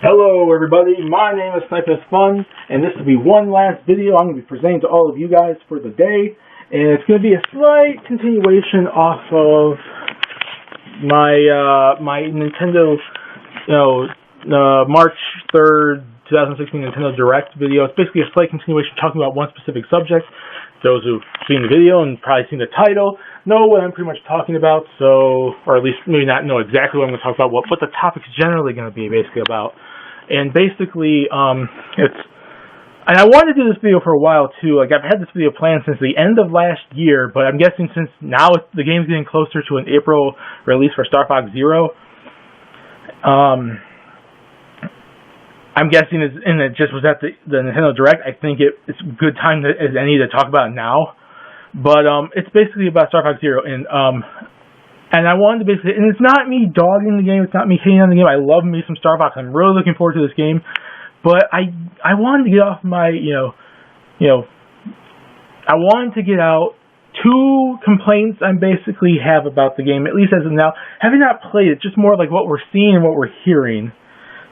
Hello everybody, my name is Snipers Fun, and this will be one last video I'm going to be presenting to all of you guys for the day, and it's going to be a slight continuation off of my Nintendo, March 3rd, 2016 Nintendo Direct video. It's basically a slight continuation talking about one specific subject. Those who've seen the video and probably seen the title know what I'm pretty much talking about, or at least maybe not know exactly what I'm going to talk about, what the topic's generally going to be basically about. And basically, and I wanted to do this video for a while too. Like, I've had this video planned since the end of last year, but I'm guessing since now the game's getting closer to an April release for Star Fox Zero, I'm guessing and it just was at the Nintendo Direct. I think it's a good time as any to talk about it now. But it's basically about Star Fox Zero, and I wanted to basically, and it's not me dogging the game, it's not me hating on the game. I love me some Star Fox. I'm really looking forward to this game, but I wanted to get off my I wanted to get out two complaints I basically have about the game, at least as of now. Having not played it, just more like what we're seeing and what we're hearing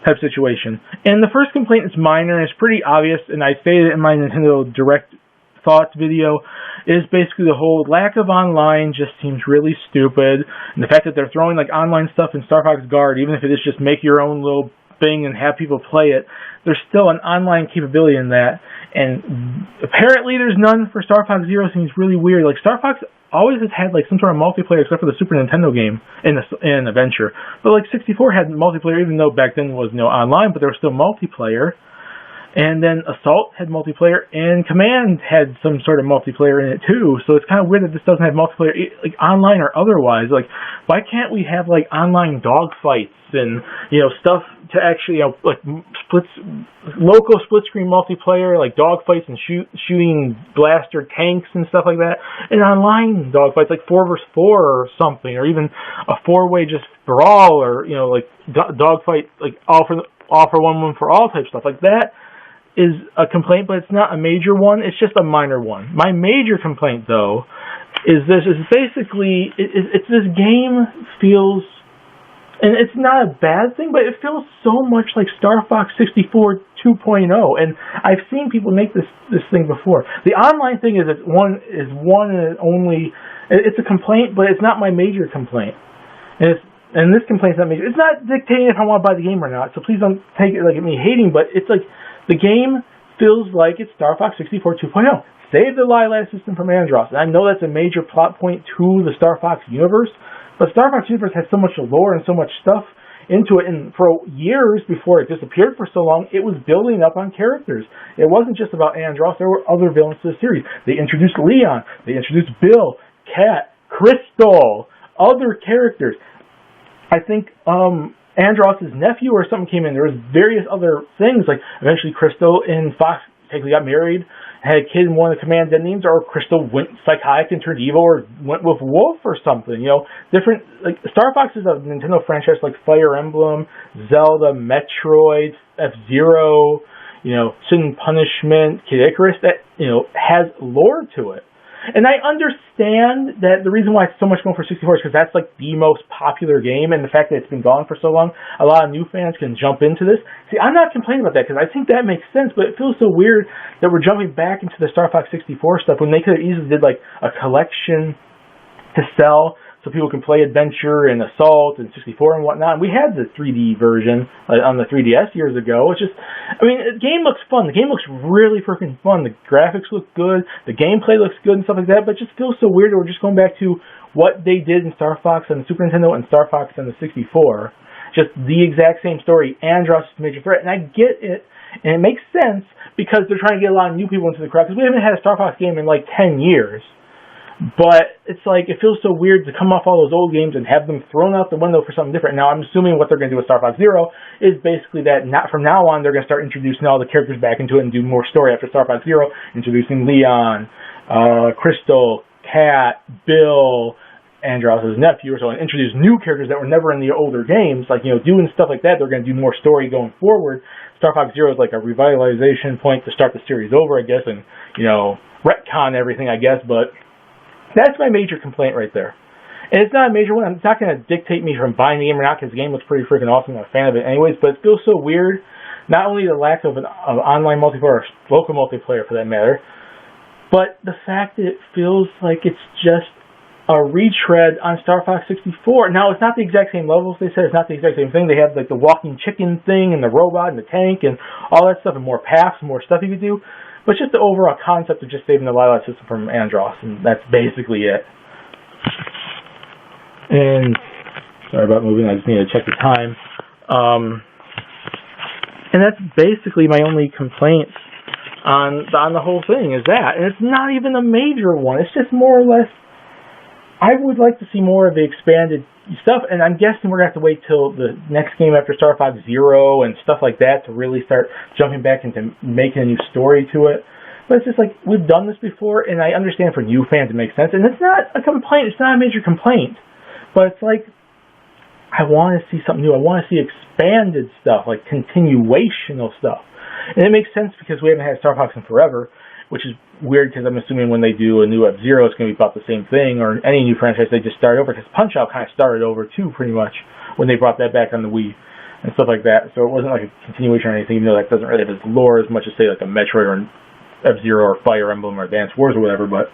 type situation. And the first complaint is minor, and it's pretty obvious, and I stated it in my Nintendo Direct Thoughts video, is basically the whole lack of online just seems really stupid, and the fact that they're throwing like online stuff in Star Fox Guard, even if it is just make your own little thing and have people play it, there's still an online capability in that, and apparently there's none for Star Fox Zero. Seems really weird. Like, Star Fox always has had like some sort of multiplayer except for the Super Nintendo game in Adventure, but like 64 had multiplayer, even though back then there was no online, but there was still multiplayer. And then Assault had multiplayer, and Command had some sort of multiplayer in it too. So it's kind of weird that this doesn't have multiplayer, like online or otherwise. Like, why can't we have like online dogfights and stuff to actually like local split screen multiplayer, like dogfights and shooting blaster tanks and stuff like that, and online dogfights like 4 vs 4 or something, or even a 4-way just brawl, or like dogfight, like all for one for all type stuff like that. Is a complaint, but it's not a major one. It's just a minor one. My major complaint, though, is basically it's this game feels, and it's not a bad thing, but it feels so much like Star Fox 64 2.0. And I've seen people make this thing before. The online thing is one and only. It's a complaint, but it's not my major complaint. And this complaint's not major. It's not dictating if I want to buy the game or not. So please don't take it like me hating. But it's like, the game feels like it's Star Fox 64 2.0. Save the Lylat system from Andross. And I know that's a major plot point to the Star Fox universe, but Star Fox universe has so much lore and so much stuff into it, and for years before it disappeared for so long, it was building up on characters. It wasn't just about Andross. There were other villains to the series. They introduced Leon. They introduced Bill, Cat, Crystal, other characters. I think Andross's nephew or something came in. There was various other things, like eventually Crystal and Fox technically got married, had a kid in one of the Command names, or Crystal went psychotic and turned evil, or went with Wolf or something. Different, like Star Fox is a Nintendo franchise like Fire Emblem, Zelda, Metroid, F-Zero, Sin and Punishment, Kid Icarus, that has lore to it. And I understand that the reason why it's so much going for 64 is because that's like the most popular game, and the fact that it's been gone for so long, a lot of new fans can jump into this. See, I'm not complaining about that because I think that makes sense, but it feels so weird that we're jumping back into the Star Fox 64 stuff when they could have easily did like a collection to sell so people can play Adventure and Assault and 64 and whatnot. And we had the 3D version on the 3DS years ago. It's just, the game looks fun. The game looks really freaking fun. The graphics look good. The gameplay looks good and stuff like that. But it just feels so weird that we're just going back to what they did in Star Fox on the Super Nintendo and Star Fox on the 64. Just the exact same story. Andross is a major threat. And I get it. And it makes sense because they're trying to get a lot of new people into the crowd. Because we haven't had a Star Fox game in like 10 years. But it's like, it feels so weird to come off all those old games and have them thrown out the window for something different. Now, I'm assuming what they're going to do with Star Fox Zero is basically that from now on, they're going to start introducing all the characters back into it and do more story after Star Fox Zero, introducing Leon, Crystal, Cat, Bill, Andross's nephew, or so, and introduce new characters that were never in the older games, like, doing stuff like that. They're going to do more story going forward. Star Fox Zero is like a revitalization point to start the series over, I guess, and, retcon everything, I guess, but that's my major complaint right there. And it's not a major one. It's not going to dictate me from buying the game or not, because the game looks pretty freaking awesome. I'm a fan of it anyways, but it feels so weird. Not only the lack of online multiplayer, or local multiplayer for that matter, but the fact that it feels like it's just a retread on Star Fox 64. Now, it's not the exact same levels, they said. It's not the exact same thing. They have like the walking chicken thing and the robot and the tank and all that stuff and more paths and more stuff you could do. But just the overall concept of just saving the Lylat system from Andross, and that's basically it. And sorry about moving, I just need to check the time. And that's basically my only complaint on the whole thing, is that. And it's not even a major one. It's just more or less, I would like to see more of the expanded stuff, and I'm guessing we're going to have to wait till the next game after Star Fox Zero and stuff like that to really start jumping back into making a new story to it. But it's just like, we've done this before, and I understand for new fans it makes sense, and it's not a complaint, it's not a major complaint, but it's like, I want to see something new. I want to see expanded stuff, like continuational stuff. And it makes sense because we haven't had Star Fox in forever, which is weird because I'm assuming when they do a new F-Zero, it's going to be about the same thing, or any new franchise, they just start over, because Punch-Out kind of started over too, pretty much, when they brought that back on the Wii and stuff like that. So it wasn't like a continuation or anything, even though that doesn't really have its lore as much as, say, like a Metroid or an F-Zero or Fire Emblem or Advance Wars or whatever, but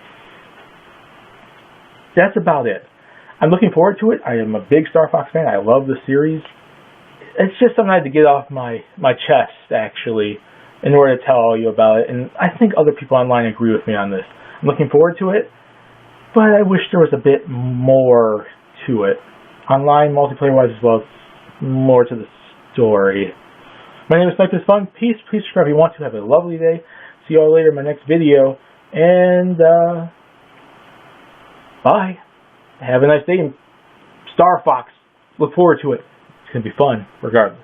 that's about it. I'm looking forward to it. I am a big Star Fox fan. I love the series. It's just something I had to get off my chest, actually, in order to tell you about it. And I think other people online agree with me on this. I'm looking forward to it, but I wish there was a bit more to it. Online, multiplayer-wise as well, more to the story. My name is Snipe This Fun. Peace. Please subscribe if you want to. Have a lovely day. See you all later in my next video. And, bye. Have a nice day. Star Fox. Look forward to it. It's going to be fun, regardless.